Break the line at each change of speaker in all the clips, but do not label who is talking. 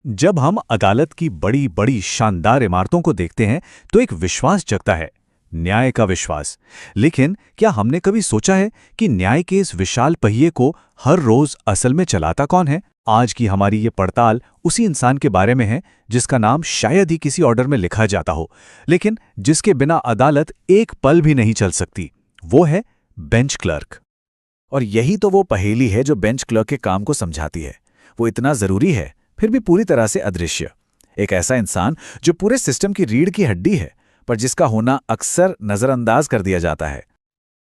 जब हम अदालत की बड़ी बड़ी शानदार इमारतों को देखते हैं तो एक विश्वास जगता है, न्याय का विश्वास। लेकिन क्या हमने कभी सोचा है कि न्याय के इस विशाल पहिए को हर रोज असल में चलाता कौन है? आज की हमारी ये पड़ताल उसी इंसान के बारे में है जिसका नाम शायद ही किसी ऑर्डर में लिखा जाता हो, लेकिन जिसके बिना अदालत एक पल भी नहीं चल सकती। वो है बेंच क्लर्क।
और यही तो वो पहेली है जो बेंच क्लर्क के काम को समझाती है। वो इतना जरूरी है फिर भी पूरी तरह से अदृश्य। एक ऐसा इंसान जो पूरे सिस्टम की रीढ़ की हड्डी है, पर जिसका होना अक्सर नजरअंदाज कर दिया जाता है।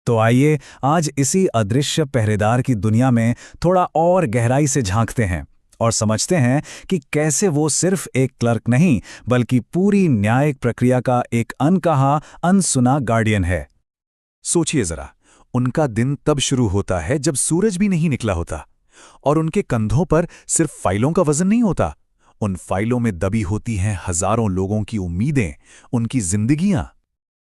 तो आइए आज इसी अदृश्य पहरेदार की दुनिया में थोड़ा और गहराई से झांकते हैं और समझते हैं कि कैसे वो सिर्फ एक क्लर्क नहीं बल्कि पूरी न्यायिक प्रक्रिया का एक अनकहा अनसुना गार्डियन है।
सोचिए जरा, उनका दिन तब शुरू होता है जब सूरज भी नहीं निकला होता, और उनके कंधों पर सिर्फ फाइलों का वजन नहीं होता। उन फाइलों में दबी होती हैं हजारों लोगों की उम्मीदें, उनकी जिंदगियां।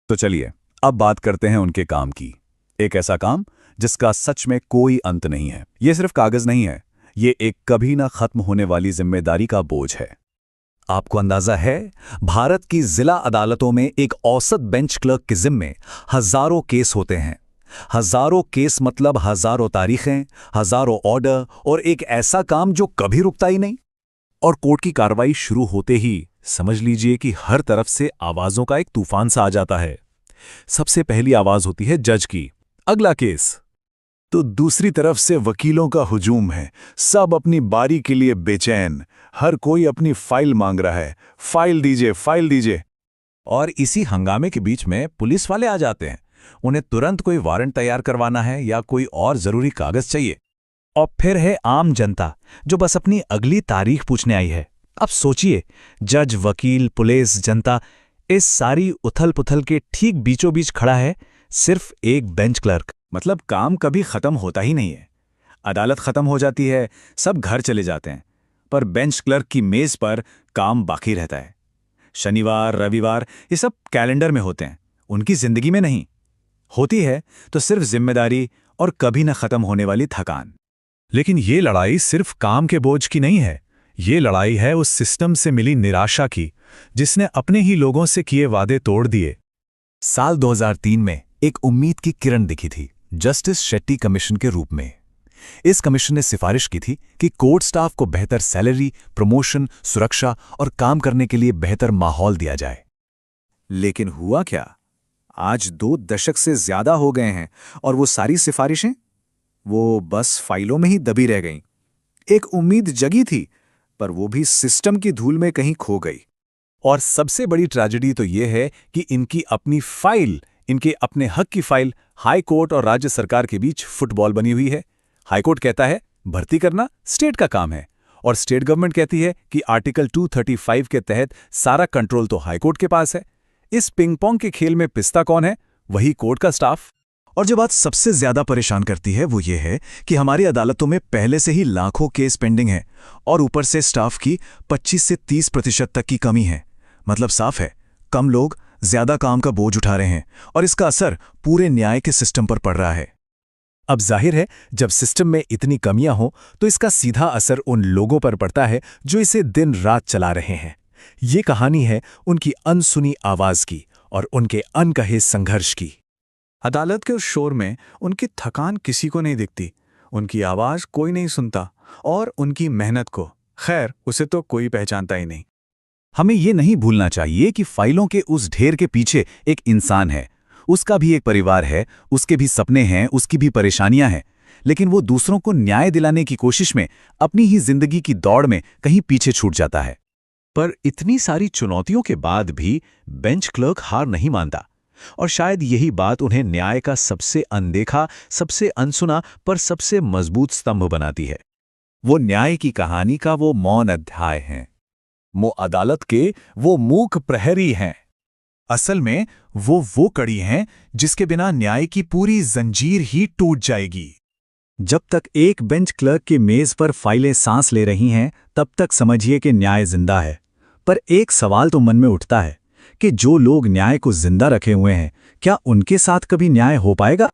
तो चलिए अब बात करते हैं उनके काम की। एक ऐसा काम जिसका सच में कोई अंत नहीं है। ये सिर्फ कागज नहीं है, ये एक कभी ना खत्म होने वाली जिम्मेदारी का बोझ है।
आपको अंदाजा है, भारत की जिला अदालतों में एक औसत बेंच क्लर्क के जिम्मे हजारों केस होते हैं। हजारों केस मतलब हजारों तारीखें, हजारों ऑर्डर और एक ऐसा काम जो कभी रुकता ही नहीं।
और कोर्ट की कार्रवाई शुरू होते ही समझ लीजिए कि हर तरफ से आवाजों का एक तूफान सा आ जाता है। सबसे पहली आवाज होती है जज की, अगला केस। तो दूसरी तरफ से वकीलों का हुजूम है। सब अपनी बारी के लिए बेचैन, हर कोई अपनी फाइल मांग रहा है, फाइल दीजिए, फाइल दीजिए। और इसी हंगामे के बीच में पुलिस वाले आ जाते हैं। उन्हें तुरंत कोई वारंट तैयार करवाना है या कोई और जरूरी कागज चाहिए।
और फिर है आम जनता जो बस अपनी अगली तारीख पूछने आई है। अब सोचिए, जज, वकील, पुलिस, जनता, इस सारी उथल पुथल के ठीक बीचों बीच खड़ा है सिर्फ एक बेंच क्लर्क।
मतलब काम कभी खत्म होता ही नहीं है। अदालत खत्म हो जाती है, सब घर चले जाते हैं, पर बेंच क्लर्क की मेज पर काम बाकी रहता है। शनिवार, रविवार ये सब कैलेंडर में होते हैं, उनकी जिंदगी में नहीं। होती है तो सिर्फ जिम्मेदारी और कभी न खत्म होने वाली थकान।
लेकिन ये लड़ाई सिर्फ काम के बोझ की नहीं है। ये लड़ाई है उस सिस्टम से मिली निराशा की, जिसने अपने ही लोगों से किए वादे तोड़ दिए।
साल 2003 में एक उम्मीद की किरण दिखी थी, जस्टिस शेट्टी कमीशन के रूप में। इस कमीशन ने सिफारिश की थी कि कोर्ट स्टाफ को बेहतर सैलरी, प्रमोशन, सुरक्षा और काम करने के लिए बेहतर माहौल दिया जाए।
लेकिन हुआ क्या? आज 2 दशक से ज्यादा हो गए हैं और वो सारी सिफारिशें वो बस फाइलों में ही दबी रह गईं। एक उम्मीद जगी थी, पर वो भी सिस्टम की धूल में कहीं खो गई। और सबसे बड़ी ट्रेजेडी तो ये है कि इनकी अपनी फाइल, इनके अपने हक की फाइल हाई कोर्ट और राज्य सरकार के बीच फुटबॉल बनी हुई है। हाई कोर्ट कहता है भर्ती करना स्टेट का काम है, और स्टेट गवर्नमेंट कहती है कि आर्टिकल 235 के तहत सारा कंट्रोल तो हाई कोर्ट के पास है। इस पिंग पोंग के खेल में पिस्ता कौन है? वही कोर्ट का स्टाफ।
और जो बात सबसे ज्यादा परेशान करती है वो ये है कि हमारी अदालतों में पहले से ही लाखों केस पेंडिंग हैं और ऊपर से स्टाफ की 25 से 30% तक की कमी है। मतलब साफ है, कम लोग ज्यादा काम का बोझ उठा रहे हैं और इसका असर पूरे न्याय के सिस्टम पर पड़ रहा है।
अब जाहिर है, जब सिस्टम में इतनी कमियां हो तो इसका सीधा असर उन लोगों पर पड़ता है जो इसे दिन रात चला रहे हैं। ये कहानी है उनकी अनसुनी आवाज की और उनके अनकहे संघर्ष की। अदालत के उस शोर में उनकी थकान किसी को नहीं दिखती, उनकी आवाज कोई नहीं सुनता, और उनकी मेहनत को खैर उसे तो कोई पहचानता ही नहीं।
हमें ये नहीं भूलना चाहिए कि फाइलों के उस ढेर के पीछे एक इंसान है। उसका भी एक परिवार है, उसके भी सपने हैं, उसकी भी परेशानियां हैं, लेकिन वो दूसरों को न्याय दिलाने की कोशिश में अपनी ही जिंदगी की दौड़ में कहीं पीछे छूट जाता है।
पर इतनी सारी चुनौतियों के बाद भी बेंच क्लर्क हार नहीं मानता, और शायद यही बात उन्हें न्याय का सबसे अनदेखा, सबसे अनसुना पर सबसे मजबूत स्तंभ बनाती है।
वो न्याय की कहानी का वो मौन अध्याय हैं, वो अदालत के वो मूक प्रहरी हैं। असल में वो कड़ी हैं जिसके बिना न्याय की पूरी जंजीर ही टूट जाएगी।
जब तक एक बेंच क्लर्क की मेज पर फाइलें सांस ले रही हैं, तब तक समझिए कि न्याय जिंदा है। पर एक सवाल तो मन में उठता है कि जो लोग न्याय को जिंदा रखे हुए हैं, क्या उनके साथ कभी न्याय हो पाएगा?